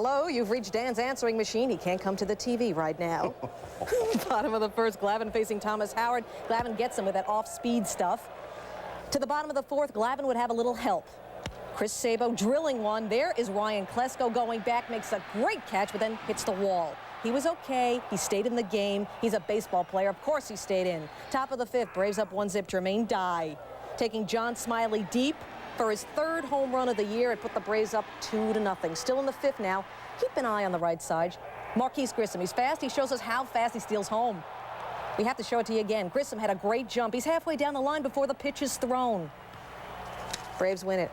Hello, you've reached Dan's answering machine. He can't come to the TV right now. Bottom of the first, Glavine facing Thomas Howard. Glavine gets him with that off-speed stuff. To the bottom of the fourth, Glavine would have a little help. Chris Sabo drilling one. There is Ryan Klesko going back, makes a great catch, but then hits the wall. He was okay. He stayed in the game. He's a baseball player. Of course he stayed in. Top of the fifth, Braves up 1-zip. Jermaine Dye taking John Smiley deep for his third home run of the year. It put the Braves up 2-0. Still in the fifth now. Keep an eye on the right side. Marquise Grissom, he's fast. He shows us how fast he steals home. We have to show it to you again. Grissom had a great jump. He's halfway down the line before the pitch is thrown. Braves win it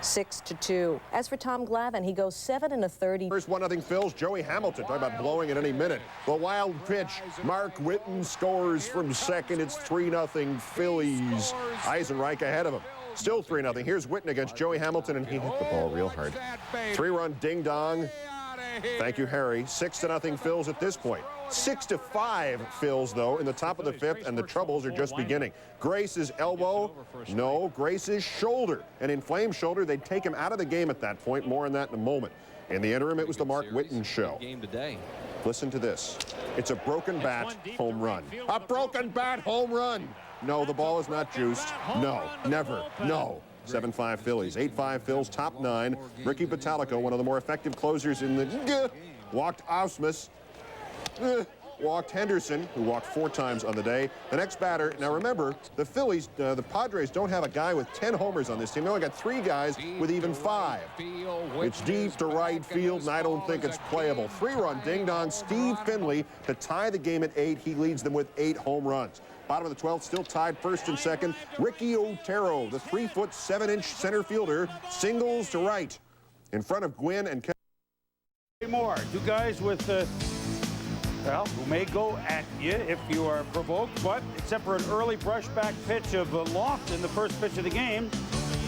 6-2. As for Tom Glavine, he goes 7 1/3. First 1-0 Phils. Joey Hamilton talking about blowing at any minute. The wild pitch. Mark Whitten scores from second. It's 3-0 Phillies. Eisenreich ahead of him. Still 3-0. Here's Whitten against Joey Hamilton, and he hit the ball real hard. 3-run ding-dong. Thank you, Harry. 6-0 Phils at this point. 6-5 Phils, though, in the top of the fifth, and the troubles are just beginning. Grace's elbow. No, Grace's shoulder. An inflamed shoulder. They'd take him out of the game at that point. More on that in a moment. In the interim, it was the Mark Whitten show. Listen to this. It's a broken bat home run. A broken bat home run. No, the ball is not juiced. No, never. No. 7-5 Phillies. 8-5 Phils, top 9. Ricky Bottalico, one of the more effective closers in the walked Ausmus. Walked Henderson, who walked 4 times on the day. The next batter, now remember, the Phillies, the Padres don't have a guy with 10 homers on this team. They only got 3 guys with even 5. It's deep to right field, and I don't think it's playable. 3-run ding-dong, Steve Finley to tie the game at 8. He leads them with 8 home runs. Bottom of the 12th, still tied first and second. Ricky Otero, the 3-foot, 7-inch center fielder, singles to right. In front of Gwynn and Kevin. More. 2 guys with, well, who may go at you if you are provoked, but except for an early brushback pitch of Loft in the first pitch of the game,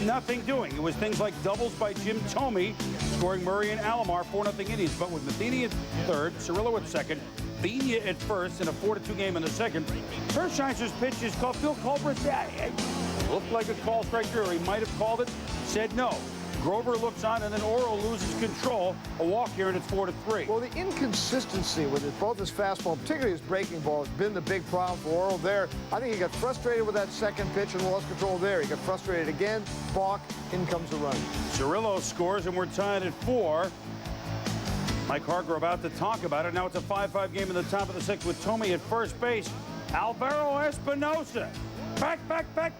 nothing doing. It was things like doubles by Jim Thome, scoring Murray and Alomar, 4-0 innings. But with Matheny at third, Cirillo at second, Vina at first in a 4-2 game in the second. Hershiser's pitch is called. Phil Culbreth, it looked like a call strike through. He might have called it, said no. Grover looks on, and then Oro loses control. A walk here, and it's 4-3. Well, the inconsistency with both his fastball, particularly his breaking ball, has been the big problem for Oro there. I think he got frustrated with that second pitch and lost control there. He got frustrated again, balk, in comes the run. Cirillo scores, and we're tied at 4. Mike Hargrove about to talk about it. Now it's a 5-5 game in the top of the 6th with Thome at first base. Alvaro Espinosa. Back.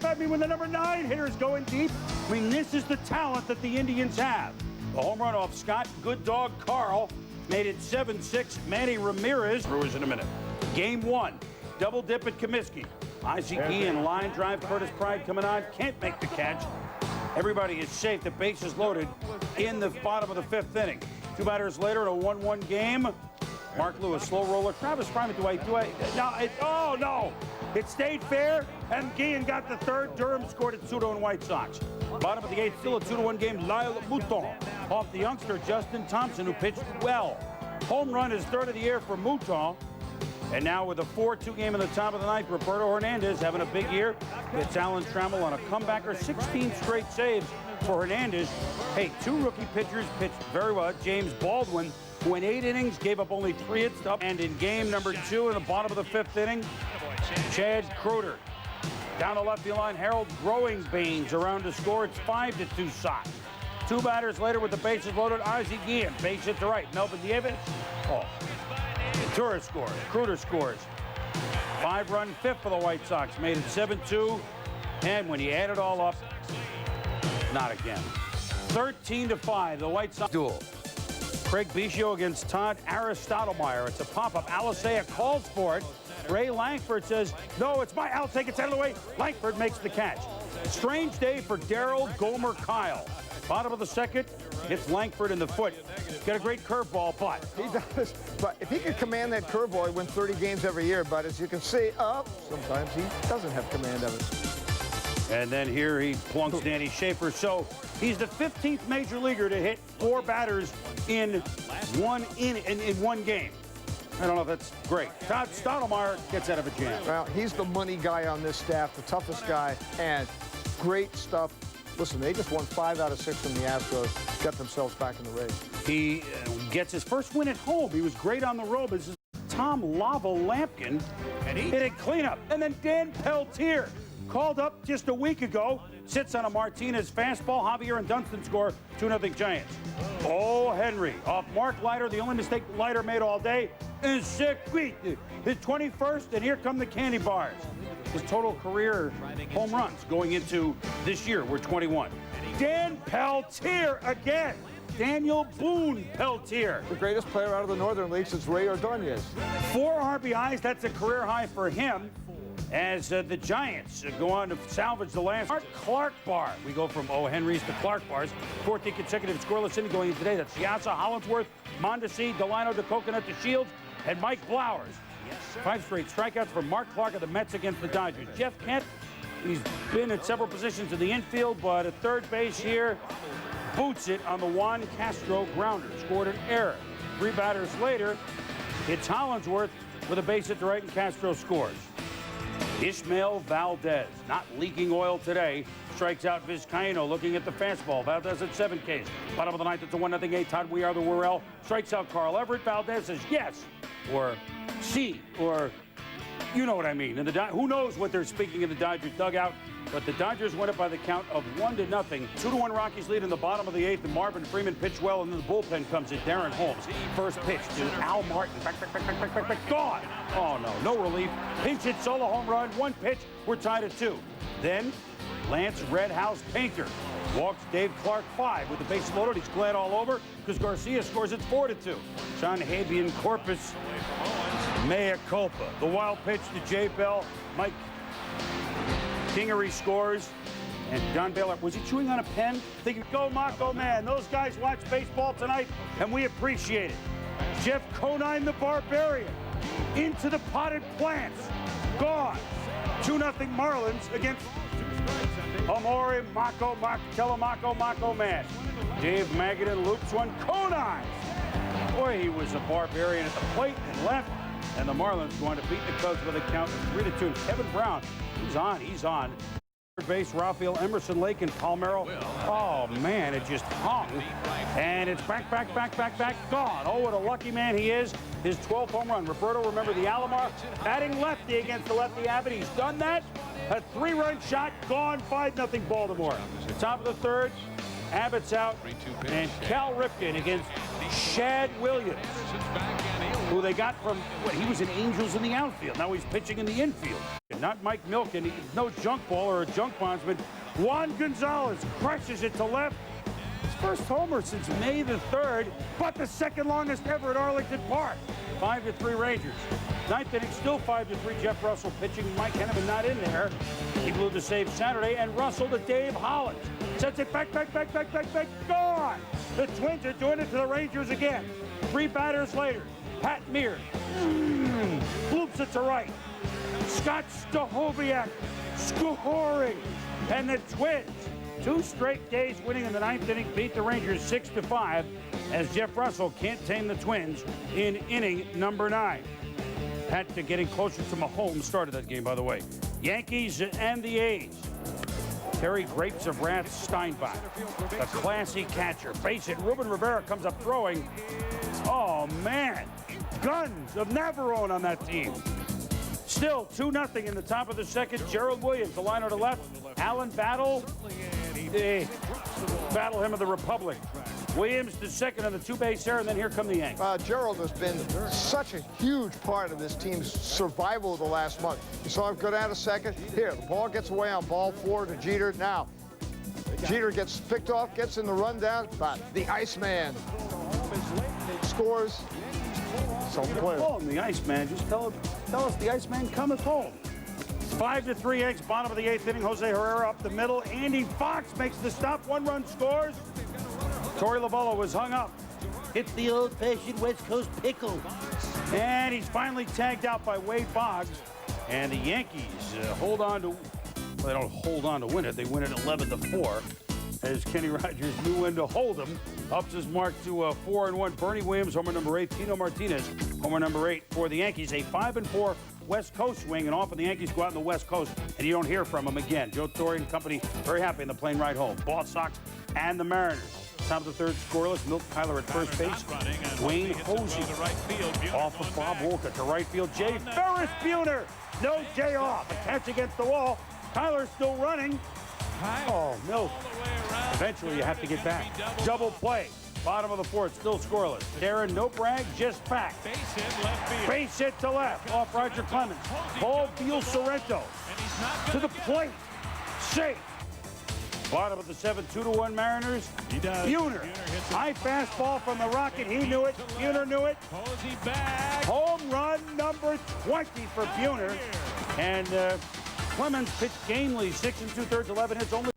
I mean, when the number 9 hitter is going deep, I mean, this is the talent that the Indians have. The home run off Scott Good Dog Carl made it 7-6. Manny Ramirez. Brewers in a minute. Game 1. Double dip at Comiskey. Isaac E and line drive. Curtis Pride coming on. Can't make the catch. Everybody is safe. The base is loaded in the bottom of the 5th inning. 2 batters later in a 1-1 game. Mark Lewis, slow roller. Travis Fryman, oh no! It stayed fair, and Guillen got the 3rd. Durham scored at Pseudo and White Sox. Bottom of the 8th, still a 2-1 game. Lyle Mouton off the youngster Justin Thompson, who pitched well. Home run is 3rd of the year for Mouton. And now with a 4-2 game in the top of the 9th, Roberto Hernandez having a big year. Gets Alan Trammell on a comebacker. 16 straight saves for Hernandez. Hey, 2 rookie pitchers pitched very well. James Baldwin, who in 8 innings gave up only 3 hits up. And in game number 2 in the bottom of the 5th inning, Chad Kruger. Down the left field line, Harold Growing Baines around to score. It's 5-2 Sox. 2 batters later with the bases loaded, Ozzie Guillen. Base hit to right. Melvin Nieves. Ventura scores. Kruger scores. 5-run 5th for the White Sox. Made it 7-2. And when you add it all up, not again. 13-5, the White Sox duel. Craig Biggio against Todd Aristotelmeyer. It's a pop-up. Alisea calls for it. Ray Langford says, no, it's my, I'll take it out of the way. Langford makes the catch. Strange day for Daryl Gomer Kyle. Bottom of the 2nd, hits Langford in the foot. Got a great curveball, but he does. But if he could command that curveball, he'd win 30 games every year. But as you can see, sometimes he doesn't have command of it. And then here he plunks Danny Schaefer. So he's the 15th major leaguer to hit 4 batters in one game. I don't know if that's great. Todd Stottlemyre gets out of a jam. Well, he's the money guy on this staff, the toughest guy, and great stuff listen, they just won 5 out of 6 from the Astros, got themselves back in the race. He gets his first win at home. He was great on the road. This is Tom Lava Lampkin, and he hit a cleanup. And then Dan Peltier, called up just a week ago, sits on a Martinez fastball. Javier and Dunston score 2-0 Giants. Oh, Henry off Mark Leiter, the only mistake Leiter made all day. And Sequit, his 21st, and here come the candy bars. His total career home runs going into this year were 21. Dan Peltier again. Daniel Boone Peltier. The greatest player out of the Northern League since Ray Ordonez. 4 RBIs, that's a career high for him. As the Giants go on to salvage the last Clark bar. We go from O. Henry's to Clark bars. 14 consecutive scoreless innings going in today. That's Piazza, Hollingsworth, Mondesi, Delino, to Coconut, to Shields, and Mike Blowers. 5 straight strikeouts for Mark Clark of the Mets against the Dodgers. Jeff Kent, he's been at several positions in the infield, but at third base here, boots it on the Juan Castro grounder. Scored an error. 3 batters later, it's Hollingsworth with a base hit to right, and Castro scores. Ishmael Valdez, not leaking oil today, strikes out Vizcaino, looking at the fastball. Valdez at 7 Ks. Bottom of the ninth, it's a 1-0 8. Todd We Are the Worrell strikes out Carl Everett. Valdez says yes, or C, or you know what I mean. And who knows what they're speaking in the Dodgers dugout, but the Dodgers win it by the count of 1-0. 2-1 Rockies lead in the bottom of the 8th, and Marvin Freeman pitched well, and then the bullpen comes in. Darren Holmes, first pitch to Al Martin. Back, gone. Oh, no relief. Pinch hit, solo home run, 1 pitch. We're tied at 2. Then Lance Redhouse Painter walks Dave Clark 5 with the bases loaded. He's glad all over because Garcia scores it 4-2. Sean Habian Corpus, mea culpa. The wild pitch to Jay Bell. Mike Kingery scores, and Don Baylor, was he chewing on a pen? Thinking, go Mako man, those guys watch baseball tonight, and we appreciate it. Jeff Conine the Barbarian, into the potted plants, gone. 2-0 Marlins against Amore Mako, Telemako Mako man. Dave Magadan loops one, Conine. Boy, he was a barbarian at the plate and left, and the Marlins going to beat the Cubs with a count of 3-2. Kevin Brown, he's on. Third base, Rafael Emerson, Lake, and Palmero. Oh, man, it just hung. And it's back, gone. Oh, what a lucky man he is. His 12th home run. Roberto, remember the Alomar, batting lefty against the lefty Abbott. He's done that. A 3-run shot, gone, 5-0 Baltimore. Top of the third, Abbott's out, and Cal Ripken against Shad Williams, who they got from, he was in Angels in the outfield. Now he's pitching in the infield. Not Mike Milken, no junk ball or a junk bondsman. Juan Gonzalez crushes it to left. His first homer since May the 3rd, but the second longest ever at Arlington Park. 5-3 Rangers. 9th inning, still 5-3. Jeff Russell pitching. Mike Henneman not in there. He blew the save Saturday, and Russell to Dave Hollins. Sets it back, gone! The Twins are doing it to the Rangers again. 3 batters later, Pat Mears. Bloops it to right. Scott Stahoviak scoring. And the Twins, 2 straight days winning in the 9th inning, beat the Rangers 6-5 as Jeff Russell can't tame the Twins in inning number 9. Pat getting closer to Mahomes started that game, by the way. Yankees and the A's. Terry Grapes of Wrath Steinbach, a classy catcher. Base hit. Ruben Rivera comes up throwing. Oh, man. Guns of Navarone on that team. Still 2-0 in the top of the second. Gerald Williams, the liner to left. Allen Battle. Battle him of the Republic. Williams to second on the 2-base error, and then here come the Yankees. Gerald has been such a huge part of this team's survival of the last month. You saw him go down to second. Here, the ball gets away on ball 4 to Jeter. Now, Jeter gets picked off, gets in the rundown, but the Iceman scores. Call him the Iceman. Just tell us the Iceman cometh home. 5-3 Yanks, bottom of the 8th inning. Jose Herrera up the middle. Andy Fox makes the stop. 1-run scores. Torey Lovullo was hung up. Hits the old-fashioned West Coast pickle. And he's finally tagged out by Wade Boggs. And the Yankees hold on to, well, they don't hold on to win it. They win it 11-4. As Kenny Rogers knew when to hold him. Ups his mark to 4-1. Bernie Williams, homer number 8. Tino Martinez, homer number 8 for the Yankees. A 5-4 West Coast swing and off, and the Yankees go out on the West Coast, and you don't hear from them again. Joe Torre and company very happy in the plane ride home. Ball Sox and the Mariners. Top of the third, scoreless. Milt Tyler at first base. Wayne Hosey off of Bob Wolcott to right field. Jay Ferris Buhner. No Jay off. A catch against the wall. Tyler's still running. Oh, Milt. Eventually, you have to get back. Double play. Bottom of the fourth, still scoreless. Darren, no brag, just fact. Base hit to left, off Roger Clemens. Paul Beal Sorrento to the plate. Safe. Bottom of the seventh, 2-1 Mariners. Buhner. High fastball from the Rocket. He knew it. Buhner knew it. Home run number 20 for Buhner. And Clemens pitched gamely, 6 2/3, 11 hits. Only